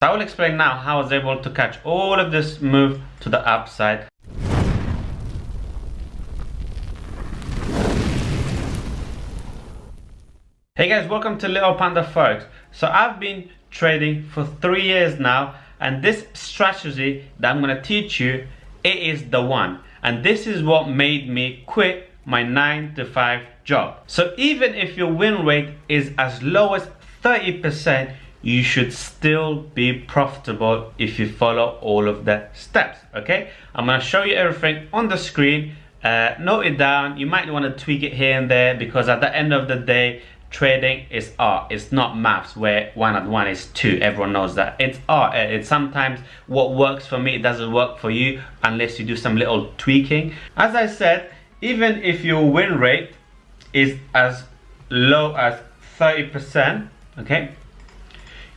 I will explain now how I was able to catch all of this move to the upside. Hey guys, welcome to Little Panda Forex. So I've been trading for 3 years now, and this strategy that I'm going to teach you, it is the one. And this is what made me quit my 9-to-5 job. So even if your win rate is as low as 30%, you should still be profitable if you follow all of the steps. Okay, I'm going to show you everything on the screen. Note it down. You might want to tweak it here and there, because at the end of the day, trading is art. It's not maths where 1 and 1 is 2. Everyone knows that. It's art. It's sometimes what works for me, it doesn't work for you unless you do some little tweaking. As I said, even if your win rate is as low as 30%, okay,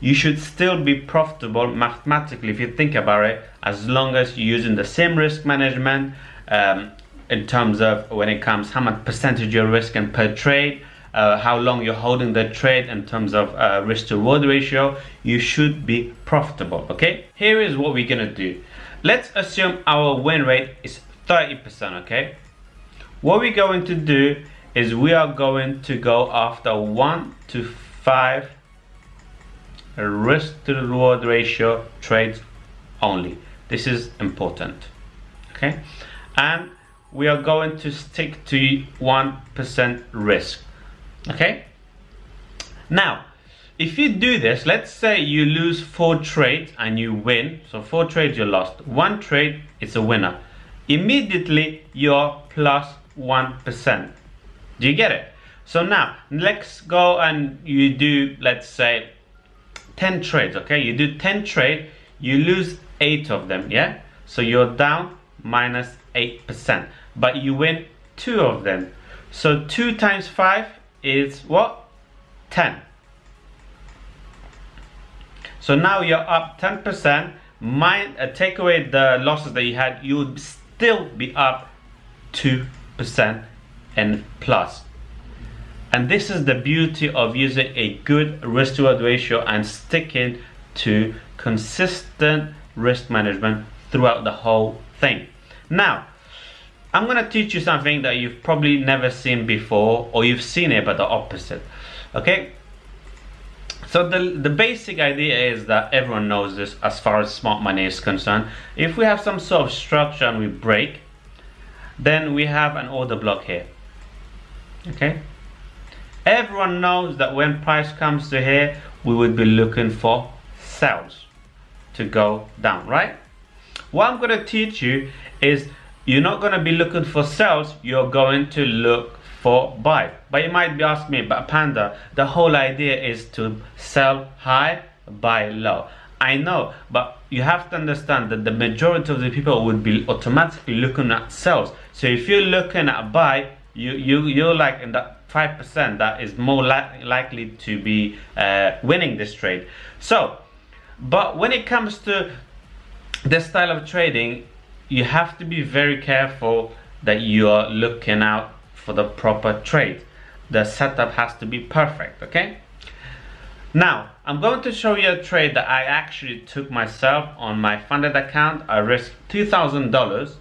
you should still be profitable mathematically if you think about it, as long as you're using the same risk management in terms of when it comes how much percentage you're risking per trade, how long you're holding the trade in terms of risk to reward ratio. You should be profitable. Okay, here is what we're gonna do. Let's assume our win rate is 30%. Okay, what we're going to do is we are going to go after 1 to 5 risk to reward ratio trades only. This is important. Okay, and we are going to stick to 1% risk. Okay, now if you do this, let's say you lose 4 trades and you win. So 4 trades you lost, 1 trade it's a winner. Immediately you're plus 1%. Do you get it? So now let's go and you do, let's say, 10 trades. Okay, you do 10 trades, you lose 8 of them. Yeah, so you're down minus 8%, but you win 2 of them. So 2 times 5 is what? 10. So now you're up 10%. Take away the losses that you had, you would still be up 2% and plus. And this is the beauty of using a good risk to reward ratio and sticking to consistent risk management throughout the whole thing. Now, I'm going to teach you something that you've probably never seen before, or you've seen it but the opposite. Okay, so the basic idea is that everyone knows this as far as smart money is concerned. If we have some sort of structure and we break, then we have an order block here. Okay, everyone knows that when price comes to here, we would be looking for sells to go down, right? What I'm going to teach you is you're not going to be looking for sells, you're going to look for buy. But you might be asking me, but Panda, the whole idea is to sell high, buy low. I know, but you have to understand that the majority of the people would be automatically looking at sells. So if you're looking at buy, you're like in that 5% that is more likely to be winning this trade. So, but when it comes to this style of trading, you have to be very careful that you are looking out for the proper trade. The setup has to be perfect. Okay, now I'm going to show you a trade that I actually took myself on my funded account. I risked $2,000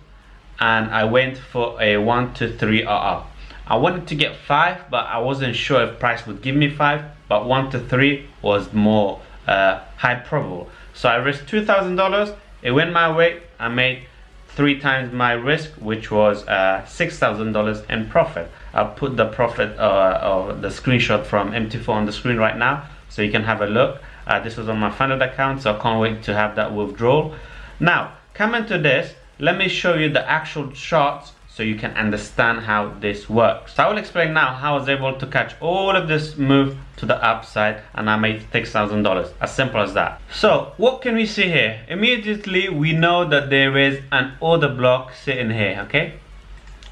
and I went for a 1 to 3 RR. I wanted to get 5, but I wasn't sure if price would give me 5, but 1 to 3 was more high probable. So I risked $2,000, it went my way, I made 3 times my risk, which was $6,000 in profit. I'll put the profit or the screenshot from MT4 on the screen right now, so you can have a look. This was on my funded account, so I can't wait to have that withdrawal. Now, coming to this, let me show you the actual charts so you can understand how this works. So I will explain now how I was able to catch all of this move to the upside and I made $6,000. As simple as that. So what can we see here? Immediately we know that there is an order block sitting here, okay,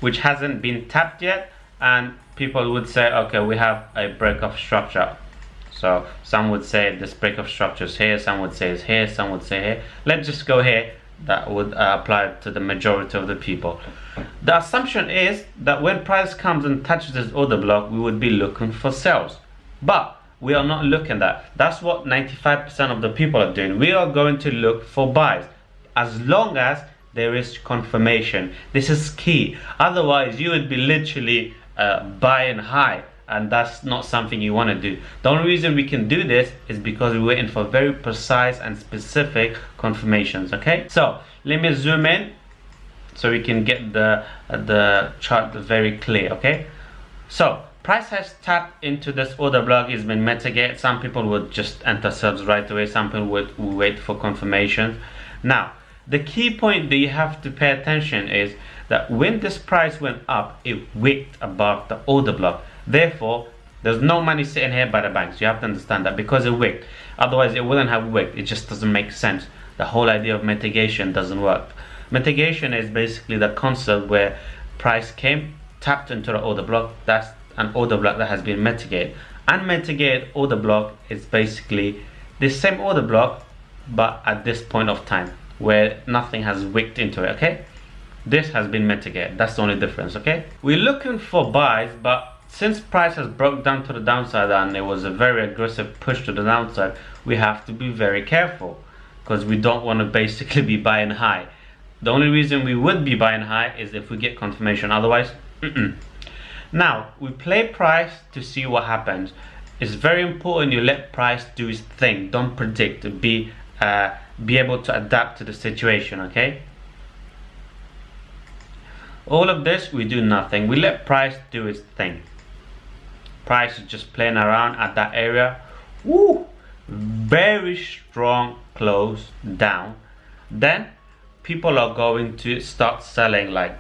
which hasn't been tapped yet, and people would say, okay, we have a break of structure. So some would say this break of structure is here, some would say it's here, some would say here. Let's just go here. That would apply to the majority of the people. The assumption is that when price comes and touches this order block, we would be looking for sells. But we are not looking at that. That's what 95% of the people are doing. We are going to look for buys as long as there is confirmation. This is key. Otherwise, you would be literally buying high, and that's not something you want to do. The only reason we can do this is because we're waiting for very precise and specific confirmations. Okay, so let me zoom in so we can get the chart very clear. Okay, so price has tapped into this order block. It's been mitigated. Some people would just enter subs right away. Some people would wait for confirmation. Now, the key point that you have to pay attention is that when this price went up, it wicked above the order block. Therefore, there's no money sitting here by the banks. You have to understand that, because it wicked. Otherwise, it wouldn't have wicked. It just doesn't make sense. The whole idea of mitigation doesn't work. Mitigation is basically the concept where price came, tapped into the order block. That's an order block that has been mitigated. Unmitigated order block is basically the same order block, but at this point of time where nothing has wicked into it. Okay, this has been mitigated. That's the only difference. Okay, we're looking for buys, but since price has broke down to the downside and it was a very aggressive push to the downside, we have to be very careful, because we don't want to basically be buying high. The only reason we would be buying high is if we get confirmation. Otherwise, Now, we play price to see what happens. It's very important you let price do its thing. Don't predict. Be able to adapt to the situation. Okay. All of this, we do nothing. We let price do its thing. Price is just playing around at that area. Woo! Very strong close down. Then people are going to start selling like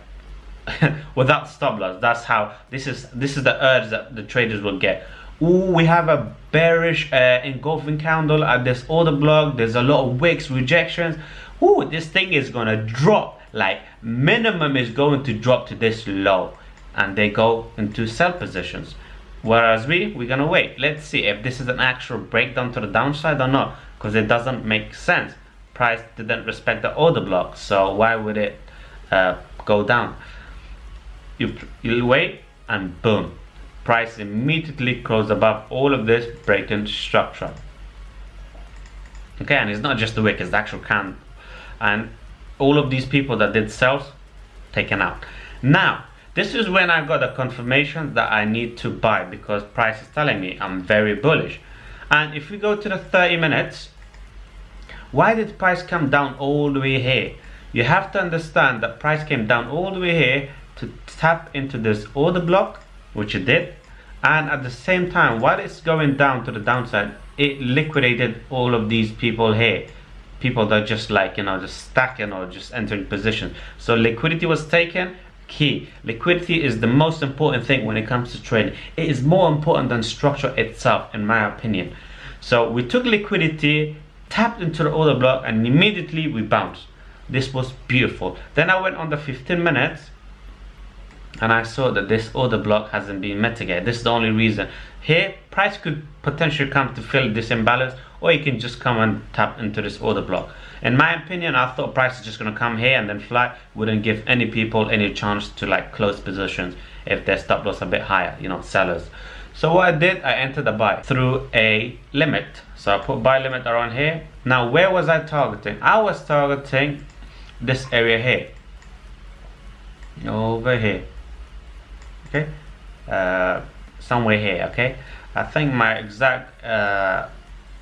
without stop loss. That's how this is the urge that the traders will get. Ooh, we have a bearish engulfing candle at this order block. There's a lot of wicks, rejections. Ooh, this thing is gonna drop. Like minimum is going to drop to this low, and they go into sell positions. Whereas we're gonna wait. Let's see if this is an actual breakdown to the downside or not, because it doesn't make sense. Price didn't respect the order block, so why would it go down? You'll wait, and boom, price immediately closed above all of this breaking structure. Okay, and it's not just the wick, it's the actual candle, and all of these people that did sells taken out. Now, this is when I got a confirmation that I need to buy, because price is telling me I'm very bullish. And if we go to the 30 minutes, why did price come down all the way here? You have to understand that price came down all the way here to tap into this order block, which it did, and at the same time, while it's going down to the downside, it liquidated all of these people here. People that just like, just stacking or just entering positions. So liquidity was taken. Key. Liquidity is the most important thing when it comes to trading. It is more important than structure itself, in my opinion. So we took liquidity, tapped into the order block, and immediately we bounced. This was beautiful. Then I went on the 15 minutes and I saw that this order block hasn't been mitigated. This is the only reason. Here, price could potentially come to fill this imbalance, or you can just come and tap into this order block. In my opinion, I thought price is just going to come here and then fly. Wouldn't give any people any chance to like close positions if their stop loss a bit higher, sellers. So what I did, I entered a buy through a limit. So I put buy limit around here. Now, where was I targeting? I was targeting this area here. Over here. Okay. Somewhere here. Okay. I think my exact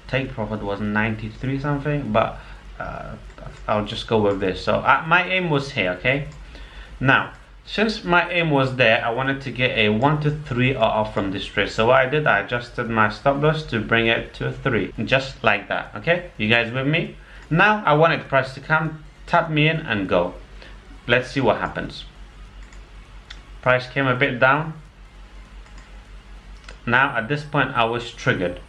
take profit was 93 something, but I'll just go with this. So my aim was here. Okay. Now, since my aim was there, I wanted to get a 1 to 3 off from this trade. So what I did, I adjusted my stop loss to bring it to a 3, just like that. Okay, you guys with me? Now I wanted the price to come, tap me in, and go. Let's see what happens. Price came a bit down. Now at this point, I was triggered.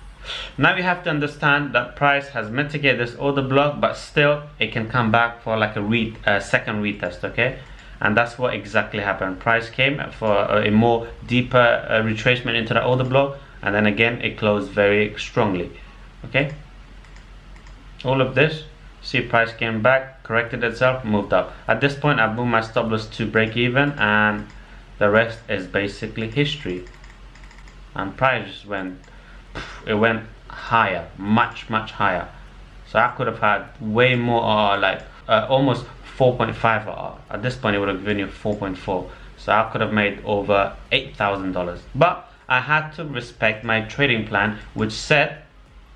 Now you have to understand that price has mitigated this order block, but still it can come back for like a second retest. Okay. And that's what exactly happened. Price came for a more deeper retracement into the order block, and then again it closed very strongly. Okay, all of this, see, price came back, corrected itself, moved up. At this point, I've moved my stop loss to break even, and the rest is basically history. And price it went higher, much higher. So I could have had way more, almost 4.5. At this point it would have given you 4.4. So I could have made over $8,000. But I had to respect my trading plan, which said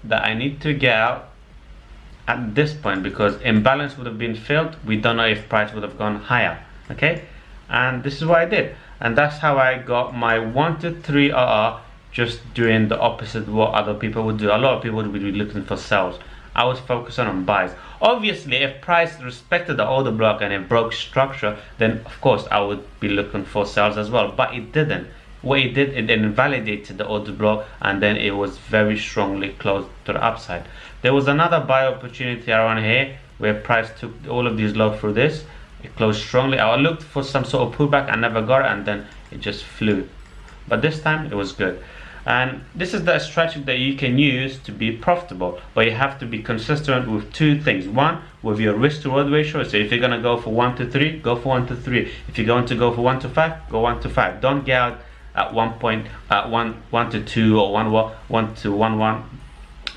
that I need to get out at this point because imbalance would have been filled. We don't know if price would have gone higher. Okay, and this is what I did, and that's how I got my 1 to 3 RR, just doing the opposite what other people would do. A lot of people would be looking for sells. I was focusing on buys. Obviously, if price respected the order block and it broke structure, then of course I would be looking for sells as well, but it didn't. What it did, it invalidated the order block, and then it was very strongly closed to the upside. There was another buy opportunity around here where price took all of these low through this. It closed strongly. I looked for some sort of pullback, I never got it, and then it just flew. But this time it was good. And this is the strategy that you can use to be profitable, but you have to be consistent with two things. One, with your risk to reward ratio. So if you're gonna go for 1 to 3, go for 1 to 3. If you're going to go for 1 to 5, go 1 to 5. Don't get out at 1 to 2 or 1 to 1,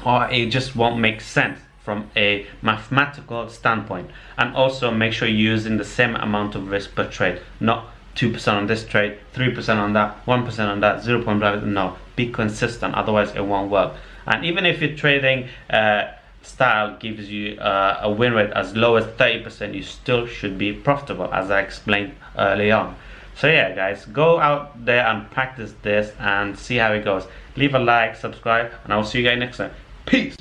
or it just won't make sense from a mathematical standpoint. And also make sure you're using the same amount of risk per trade, not 2% on this trade, 3% on that, 1% on that, 0.5. No, be consistent, otherwise it won't work. And even if your trading style gives you a win rate as low as 30%, you still should be profitable, as I explained early on. So yeah guys, go out there and practice this and see how it goes. Leave a like, subscribe, and I will see you guys next time. Peace.